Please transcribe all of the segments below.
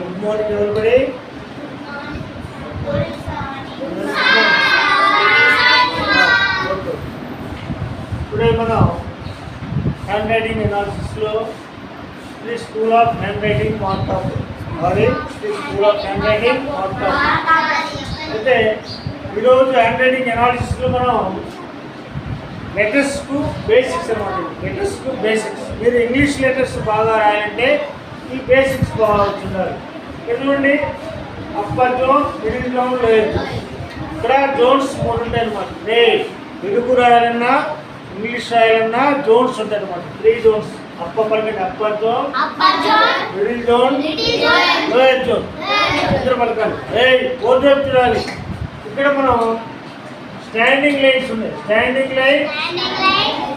Good morning everybody. Today మనం handwriting ఎనాలిసిస్లో school of handwriting మాట్లాడతాం. మరి స్కూల్ ఆఫ్ హ్యాండ్ రైటింగ్ మాట్లాడతాం. అయితే ఈరోజు హ్యాండ్ రైటింగ్ ఎనాలిసిస్లో మనం లెటర్స్కు బేసిక్స్ అన్నమాట. లెటర్స్కు బేసిక్స్. మీరు ఇంగ్లీష్ లెటర్స్ బాగా రాయాలంటే ఈ బేసిక్స్ బాగా ఉండాలి. ఎందుకండి upper zone, middle zone, lower zone. ఇక్కడ జోన్స్ 3 ఉంటాయి అన్నమాట. తెలుగు రాయాలన్నా ఇంగ్లీష్ రాయాలన్నా జోన్స్ ఉంటాయి అన్నమాట. 3 జోన్స్. పలకండి. Upper zone, middle zone, lower zone. ఇద్దరు పలకాలి. ఫోర్త్ వైపు చూడాలి. ఇక్కడ మనం స్టాండింగ్ లైన్స్ ఉన్నాయి. Standing line,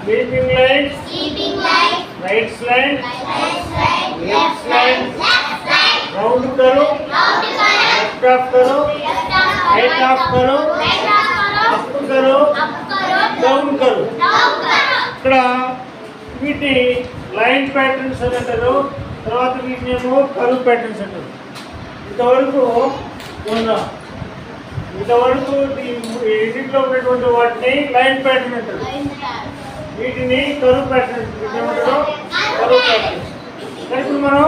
sleeping line, right line, left line, round करो, लेफ्ट ऑफ करो, राइट ऑफ करो, अप करो, डाउन करो. ఇక్కడ వీటి లైన్ ప్యాటర్న్స్ అని అంటారు. తర్వాత వీటినేమో కర్వ్ ప్యాటర్న్స్ అంటారు. ఇంతవరకు ఎడిట్లో ఉన్నటువంటి వాటిని లైన్ ప్యాటర్న్ అంటారు. వీటిని కర్వ్ ప్యాటర్న్స్ ఏమంటారు? Curve patterns. కానీ ఇప్పుడు మనం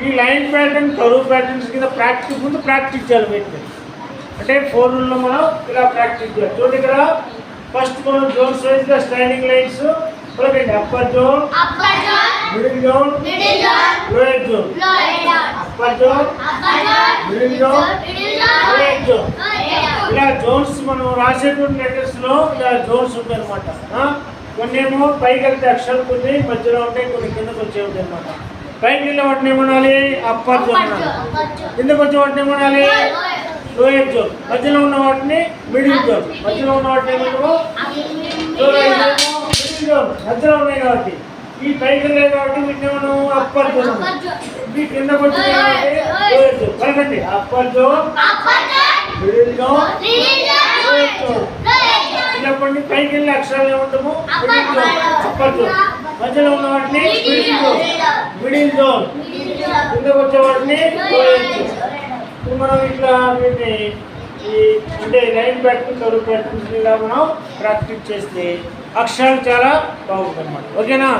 ఈ లైన్ ప్యాటర్న్, కర్వ్ ప్యాటర్న్స్ కింద ముందు ప్రాక్టీస్ చేయాలి. వీటిని అంటే 4 రూల్లో మనం ఇలా ప్రాక్టీస్ చేయాలి. చూడండి ఇక్కడ ఫస్ట్ మనం జోన్స్ వైజ్గా స్టాండింగ్ లైన్స్ పలకండి. Upper zone, middle zone, lower zone. Upper zone, middle zone, lower zone. ఇలా జోన్స్ మనం రాసేటువంటి లెటర్స్లో ఇలా జోన్స్ ఉంటాయి అన్నమాట. కొన్ని ఏమో పైకి వెళ్తే అక్షరాలు, కొన్ని మధ్యలో ఉంటాయి, కొన్ని కిందకు వచ్చే ఉంటాయి అన్నమాట. పైకి వెళ్ళే వాటిని ఏమనాలి? అప్పర్ జోన్ అనాలి. కిందకు వచ్చే వాటిని ఏమనాలి? Lower zone. మధ్యలో ఉన్న వాటిని మిడిల్ జోన్. మధ్యలో ఉన్న వాటిని ఏమన్నాము? Middle zone. మధ్యలో ఉన్నాయి కాబట్టి ఈ పైకి వెళ్ళే కాబట్టి వీటిని ఏమన్నాము? Upper zone. ఈ కిందకు వచ్చే కాబట్టి లోయర్ జోన్. కలగండి. Upper zone, middle zone, lower zone. ఇలా కొన్ని పైకి వెళ్ళే అక్షరాలు ఏమంటాము? Middle zone, upper zone. మధ్యలో ఉన్న వాటిని మిడిల్ జోన్. కిందకు వచ్చే వాటిని లోయర్ జోన్. ఇప్పుడు మనం ఇట్లా వీటిని అంటే లైన్ ప్యాటర్న్, కర్వ్ ప్యాటర్న్స్ ఇలా మనం ప్రాక్టీస్ చేస్తే అక్షరాలు చాలా బాగుంటుంది అన్నమాట. ఓకేనా?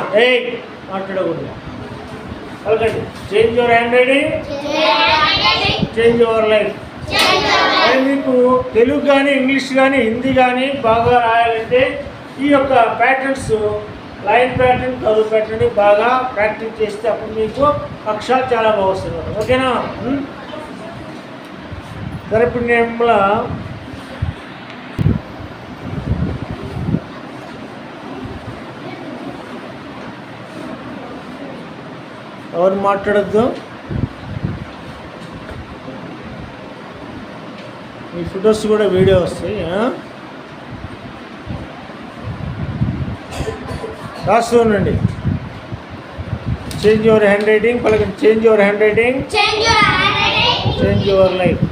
మాట్లాడకూడదు. ఓకేండి. Change your handwriting, change your life. అది మీకు తెలుగు కానీ ఇంగ్లీష్ కానీ హిందీ కానీ బాగా రాయాలంటే ఈ యొక్క patterns, line pattern, curve pattern బాగా ప్రాక్టీస్ చేస్తే అప్పుడు మీకు అక్షరాలు చాలా బాగా వస్తుంది. ఓకేనా? సరే, ఇప్పుడు నేను ఎవరు మాట్లాడద్దు. ఈ ఫొటోస్ కూడా వీడియో వస్తాయి. రాస్తూ ఉండండి. చేంజ్ యువర్ హ్యాండ్ రైటింగ్ పలకండి. Change your handwriting, change your life.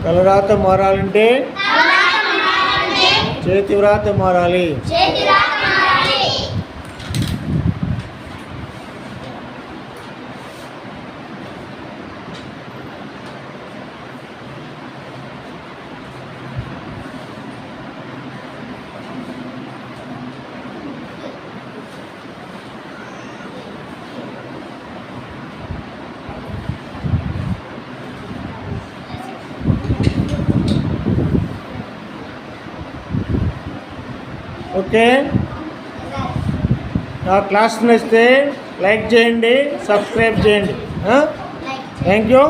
తలరాత మారాలంటే చేతి వ్రాత మారాలి. ఓకే, నా క్లాస్ నచ్చితే లైక్ చేయండి, సబ్స్క్రైబ్ చేయండి. Thank you.